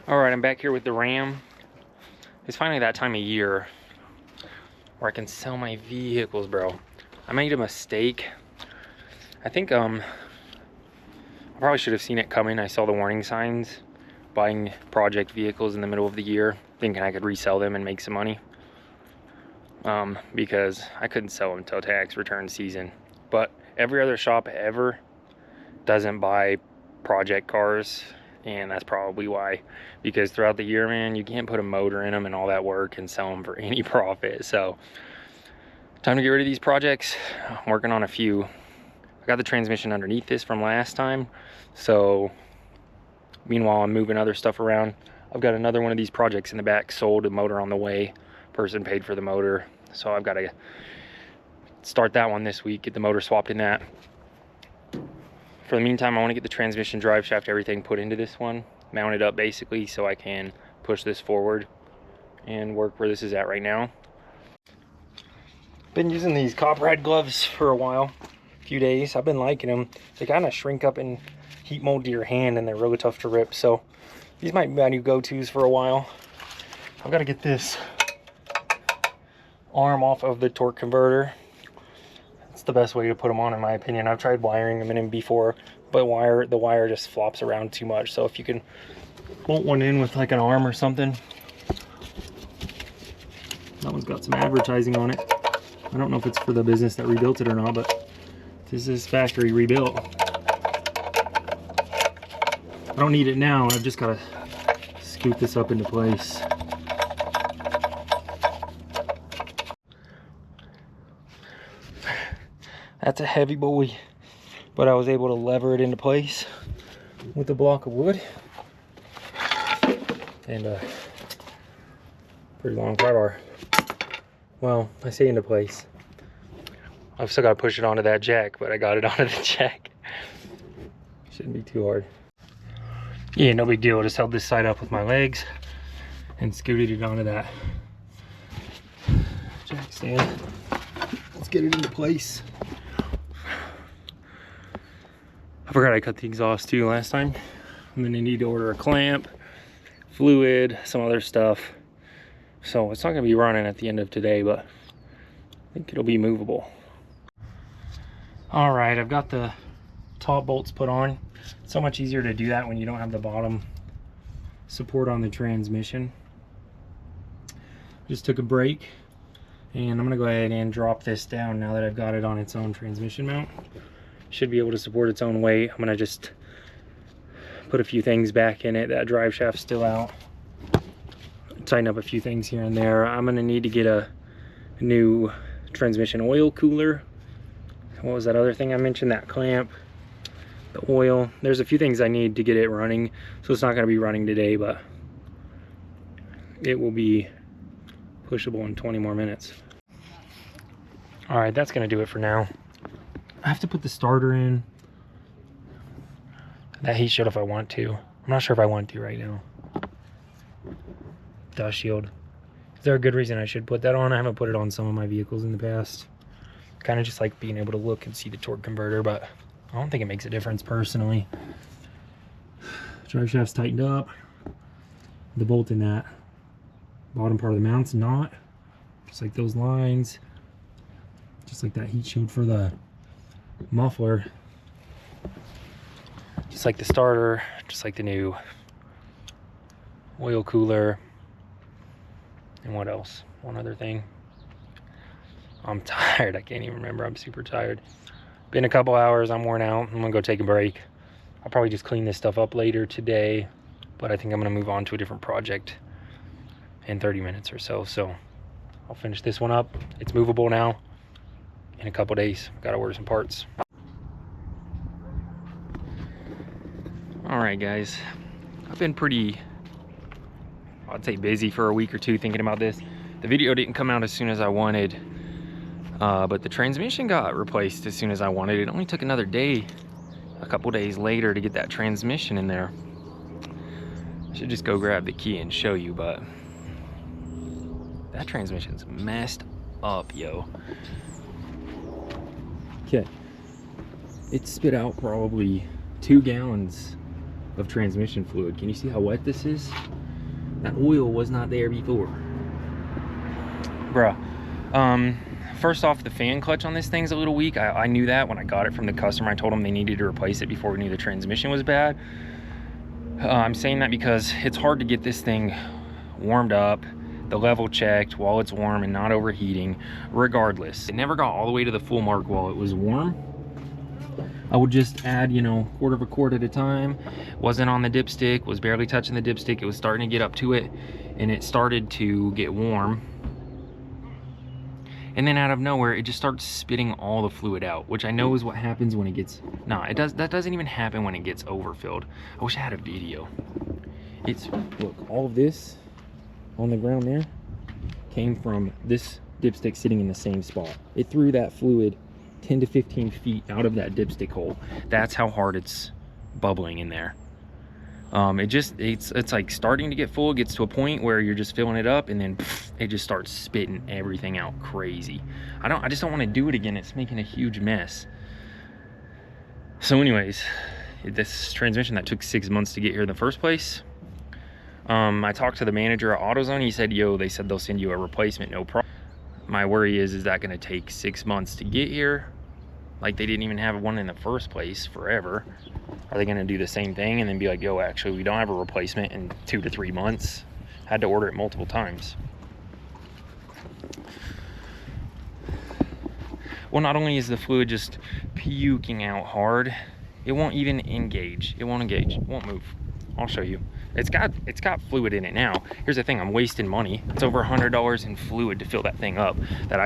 Alright, I'm back here with the Ram. It's finally that time of year where I can sell my vehicles, bro. I made a mistake. I think I probably should have seen it coming. I saw the warning signs buying project vehicles in the middle of the year, thinking I could resell them and make some money. Because I couldn't sell them until tax return season. But every other shop ever doesn't buy project cars, and that's probably why. Because throughout the year, man, you can't put a motor in them and all that work and sell them for any profit. So time to get rid of these projects. I'm working on a few. I got the transmission underneath this from last time, so meanwhile I'm moving other stuff around. I've got another one of these projects in the back, sold, a motor on the way, person paid for the motor, so I've got to start that one this week, get the motor swapped in that. For the meantime, I want to get the transmission, drive shaft, everything put into this one, mounted up basically, so I can push this forward and work where this is at right now. Been using these copperhead gloves for a while, a few days. I've been liking them. They kind of shrink up and heat mold to your hand, and they're really tough to rip, so these might be my new go-tos for a while. I've got to get this arm off of the torque converter. It's the best way to put them on, in my opinion. I've tried wiring them in before, but the wire just flops around too much. So if you can bolt one in with like an arm or something. That one's got some advertising on it. I don't know if it's for the business that rebuilt it or not, but this is factory rebuilt. I don't need it now. I've just got to scoop this up into place. That's a heavy boy, but I was able to lever it into place with a block of wood and a pretty long pry bar. Well, I say into place. I've still got to push it onto that jack, but I got it onto the jack. Shouldn't be too hard. Yeah, no big deal. I just held this side up with my legs and scooted it onto that jack stand. Let's get it into place. I forgot I cut the exhaust too last time. I'm gonna need to order a clamp, fluid, some other stuff. So it's not gonna be running at the end of today, but I think it'll be movable. All right, I've got the top bolts put on. It's so much easier to do that when you don't have the bottom support on the transmission. Just took a break, and I'm gonna go ahead and drop this down now that I've got it on its own transmission mount. Should be able to support its own weight. I'm gonna just put a few things back in it. That drive shaft's still out. Tighten up a few things here and there. I'm gonna need to get a new transmission oil cooler. What was that other thing I mentioned? That clamp, the oil. There's a few things I need to get it running. So it's not gonna be running today, but it will be pushable in 20 more minutes. All right, that's gonna do it for now. I have to put the starter in. That heat shield if I want to. I'm not sure if I want to right now. Dust shield. Is there a good reason I should put that on? I haven't put it on some of my vehicles in the past. Kind of just like being able to look and see the torque converter, but I don't think it makes a difference personally. Drive shaft's tightened up. The bolt in that bottom part of the mount's not. Just like those lines. Just like that heat shield for the muffler, just like the starter, just like the new oil cooler, and what else? One other thing. I'm tired. I can't even remember. I'm super tired. Been a couple hours. I'm worn out. I'm gonna go take a break. I'll probably just clean this stuff up later today, but I think I'm gonna move on to a different project in 30 minutes or so. So I'll finish this one up. It's movable now. In a couple days, gotta order some parts. All right, guys, I've been pretty, I'd say, busy for a week or two thinking about this. The video didn't come out as soon as I wanted, but the transmission got replaced as soon as I wanted. It only took another day, a couple days later, to get that transmission in there. I should just go grab the key and show you, but that transmission's messed up, yo. Okay, it spit out probably 2 gallons of transmission fluid. Can you see how wet this is? That oil was not there before. Bruh. First off, the fan clutch on this thing's a little weak. I knew that when I got it from the customer. I told them they needed to replace it before we knew the transmission was bad. I'm saying that because it's hard to get this thing warmed up, the level checked while it's warm and not overheating. Regardless, it never got all the way to the full mark while it was warm. I would just add, you know, quarter of a quart at a time. Wasn't on the dipstick, was barely touching the dipstick. It was starting to get up to it, and it started to get warm. And then out of nowhere, it just starts spitting all the fluid out, which I know is what happens when it gets, that doesn't even happen when it gets overfilled. I wish I had a video. It's, look, all of this on the ground there came from this dipstick sitting in the same spot. It threw that fluid 10 to 15 feet out of that dipstick hole. That's how hard it's bubbling in there. It's like starting to get full. It gets to a point where you're just filling it up, and then it just starts spitting everything out crazy. I just don't want to do it again. It's making a huge mess. So anyways, this transmission that took 6 months to get here in the first place, I talked to the manager at AutoZone. He said, yo, they said they'll send you a replacement, no problem. My worry is that going to take 6 months to get here? Like, they didn't even have one in the first place forever. Are they going to do the same thing and then be like, yo, actually, we don't have a replacement in 2 to 3 months? Had to order it multiple times. Well, not only is the fluid just puking out hard, it won't even engage. It won't engage. It won't move. I'll show you. It's got fluid in it now. Here's the thing, I'm wasting money. It's over $100 in fluid to fill that thing up that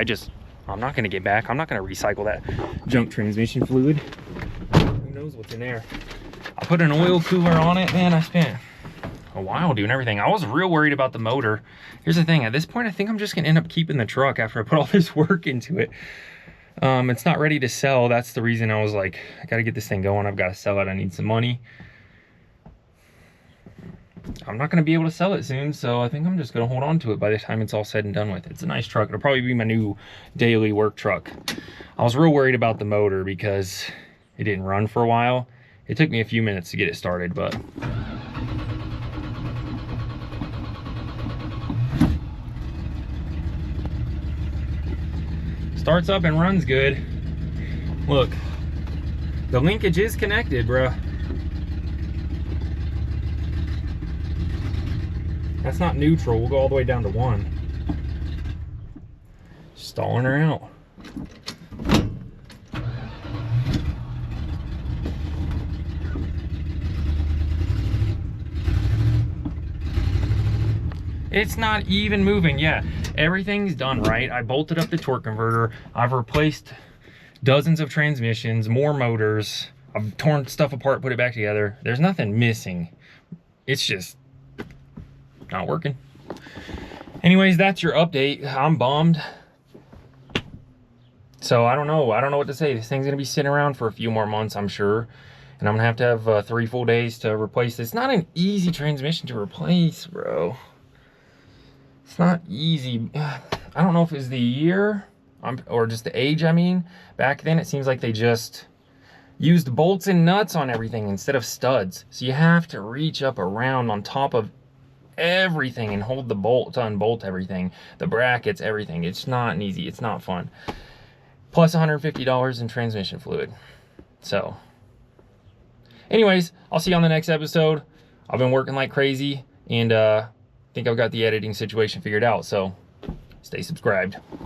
I'm not gonna get back. I'm not gonna recycle that junk transmission fluid. Who knows what's in there? I put an oil cooler on it, man. I spent a while doing everything. I was real worried about the motor. Here's the thing, at this point, I think I'm just gonna end up keeping the truck after I put all this work into it. It's not ready to sell. That's the reason I was like, I gotta get this thing going. I've gotta sell it, I need some money. I'm not going to be able to sell it soon, so I think I'm just going to hold on to it by the time it's all said and done with. It's a nice truck. It'll probably be my new daily work truck. I was real worried about the motor because it didn't run for a while. It took me a few minutes to get it started, but starts up and runs good. Look, the linkage is connected, bruh. That's not neutral. We'll go all the way down to 1. Stalling her out. It's not even moving. Yeah, everything's done right. I bolted up the torque converter. I've replaced dozens of transmissions, more motors. I've torn stuff apart, put it back together. There's nothing missing. It's just not working. Anyways, that's your update. I'm bummed. So I don't know what to say. This thing's gonna be sitting around for a few more months, I'm sure, and I'm gonna have 3 full days to replace this. It's not an easy transmission to replace, bro. It's not easy. I don't know if it's the year or just the age. I mean, back then it seems like they just used bolts and nuts on everything instead of studs, so you have to reach up around on top of everything and hold the bolt to unbolt everything, the brackets, everything. It's not easy. It's not fun. Plus $150 in transmission fluid. So anyways, I'll see you on the next episode. I've been working like crazy, and think I've got the editing situation figured out, so stay subscribed.